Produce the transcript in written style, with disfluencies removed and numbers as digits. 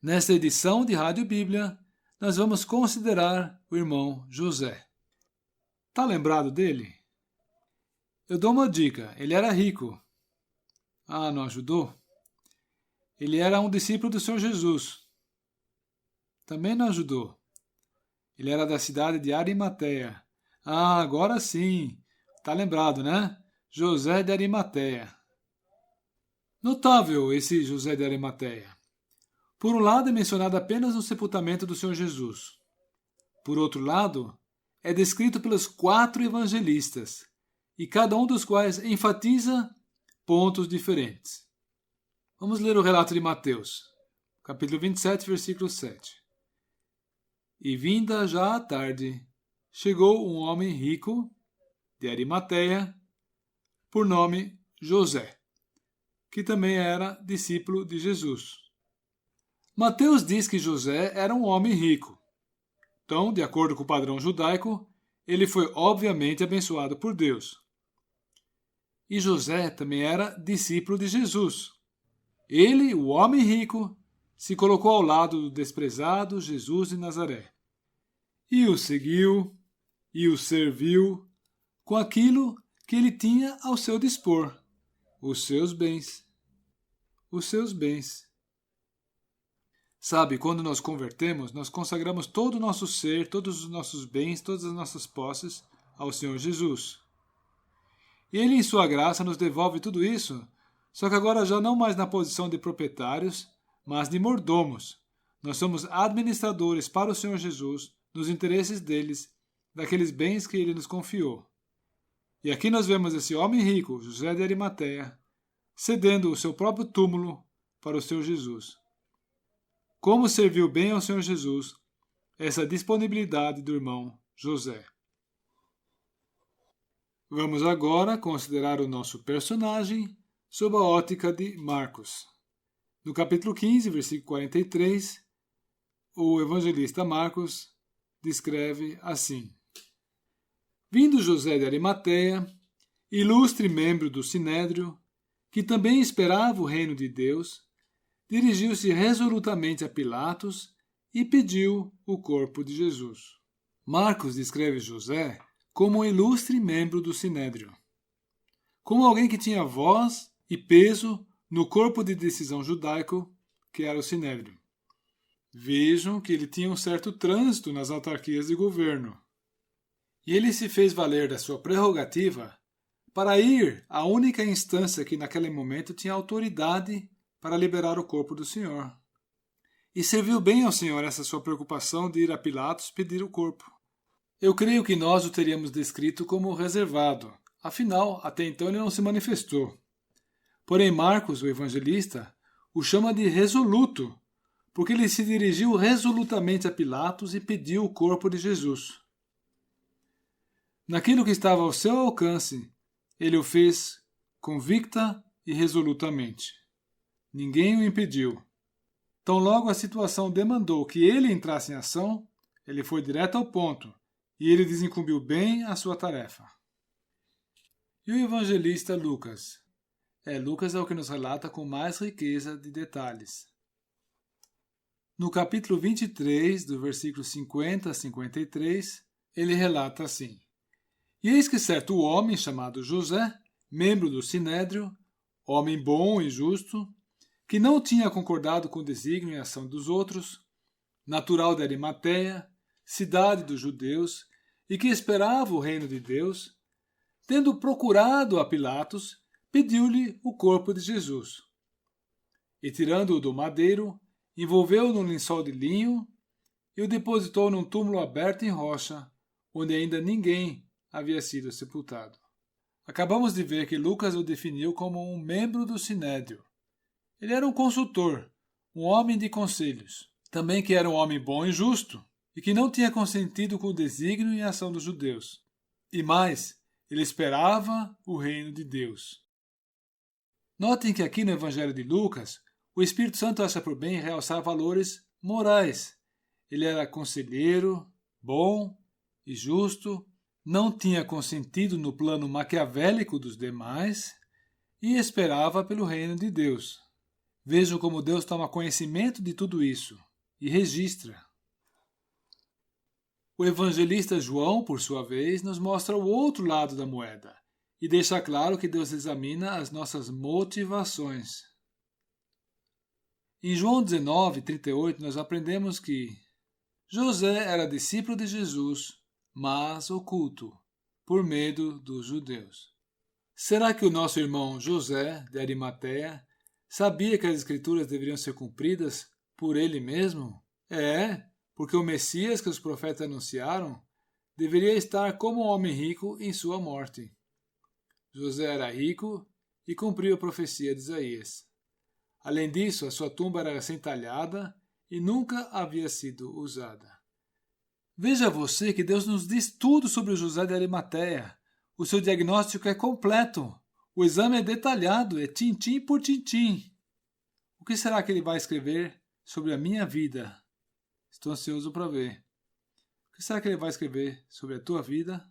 Nesta edição de Rádio Bíblia, nós vamos considerar o irmão José. Tá lembrado dele? Eu dou uma dica, ele era rico. Ah, não ajudou? Ele era um discípulo do Senhor Jesus. Também não ajudou. Ele era da cidade de Arimateia. Ah, agora sim. Tá lembrado, né? José de Arimateia. Notável esse José de Arimateia. Por um lado, é mencionado apenas no sepultamento do Senhor Jesus. Por outro lado, é descrito pelos 4 evangelistas, e cada um dos quais enfatiza pontos diferentes. Vamos ler o relato de Mateus, capítulo 27, versículo 7. E vinda já à tarde, chegou um homem rico, de Arimateia, por nome José, que também era discípulo de Jesus. Mateus diz que José era um homem rico. Então, de acordo com o padrão judaico, ele foi obviamente abençoado por Deus. E José também era discípulo de Jesus. Ele, o homem rico, se colocou ao lado do desprezado Jesus de Nazaré. E o seguiu, e o serviu, com aquilo que ele tinha ao seu dispor, os seus bens. Os seus bens. Sabe, quando nós convertemos, nós consagramos todo o nosso ser, todos os nossos bens, todas as nossas posses ao Senhor Jesus. E Ele, em sua graça, nos devolve tudo isso, só que agora já não mais na posição de proprietários, mas de mordomos. Nós somos administradores para o Senhor Jesus, nos interesses deles, daqueles bens que Ele nos confiou. E aqui nós vemos esse homem rico, José de Arimateia, cedendo o seu próprio túmulo para o Senhor Jesus. Como serviu bem ao Senhor Jesus essa disponibilidade do irmão José. Vamos agora considerar o nosso personagem sob a ótica de Marcos. No capítulo 15, versículo 43, o evangelista Marcos descreve assim: Vindo José de Arimateia, ilustre membro do Sinédrio, que também esperava o reino de Deus, dirigiu-se resolutamente a Pilatos e pediu o corpo de Jesus. Marcos descreve José como um ilustre membro do Sinédrio, como alguém que tinha voz e peso no corpo de decisão judaico, que era o Sinédrio. Vejam que ele tinha um certo trânsito nas autarquias de governo. E ele se fez valer da sua prerrogativa para ir à única instância que naquele momento tinha autoridade para liberar o corpo do Senhor. E serviu bem ao Senhor essa sua preocupação de ir a Pilatos pedir o corpo. Eu creio que nós o teríamos descrito como reservado, afinal, até então ele não se manifestou. Porém, Marcos, o evangelista, o chama de resoluto, porque ele se dirigiu resolutamente a Pilatos e pediu o corpo de Jesus. Naquilo que estava ao seu alcance, ele o fez convicta e resolutamente. Ninguém o impediu. Tão logo a situação demandou que ele entrasse em ação, ele foi direto ao ponto, e ele desincumbiu bem a sua tarefa. E o evangelista Lucas? Lucas é o que nos relata com mais riqueza de detalhes. No capítulo 23, do versículo 50 a 53, ele relata assim: E eis que certo homem chamado José, membro do Sinédrio, homem bom e justo, que não tinha concordado com o desígnio e ação dos outros, natural de Arimateia, cidade dos judeus, e que esperava o reino de Deus, tendo procurado a Pilatos, pediu-lhe o corpo de Jesus. E tirando-o do madeiro, envolveu-o num lençol de linho e o depositou num túmulo aberto em rocha, onde ainda ninguém havia sido sepultado. Acabamos de ver que Lucas o definiu como um membro do Sinédrio. Ele era um consultor, um homem de conselhos, também que era um homem bom e justo, e que não tinha consentido com o desígnio e a ação dos judeus. E mais, ele esperava o reino de Deus. Notem que aqui no Evangelho de Lucas, o Espírito Santo acha por bem realçar valores morais. Ele era conselheiro, bom e justo, não tinha consentido no plano maquiavélico dos demais e esperava pelo reino de Deus. Vejam como Deus toma conhecimento de tudo isso e registra. O evangelista João, por sua vez, nos mostra o outro lado da moeda e deixa claro que Deus examina as nossas motivações. Em João 19:38, nós aprendemos que José era discípulo de Jesus, mas oculto, por medo dos judeus. Será que o nosso irmão José, de Arimateia, sabia que as Escrituras deveriam ser cumpridas por ele mesmo? Porque o Messias que os profetas anunciaram deveria estar como um homem rico em sua morte. José era rico e cumpriu a profecia de Isaías. Além disso, a sua tumba era recém-talhada e nunca havia sido usada. Veja você que Deus nos diz tudo sobre José de Arimateia. O seu diagnóstico é completo. O exame é detalhado, é tintim por tintim. O que será que ele vai escrever sobre a minha vida? Estou ansioso para ver. O que será que ele vai escrever sobre a tua vida?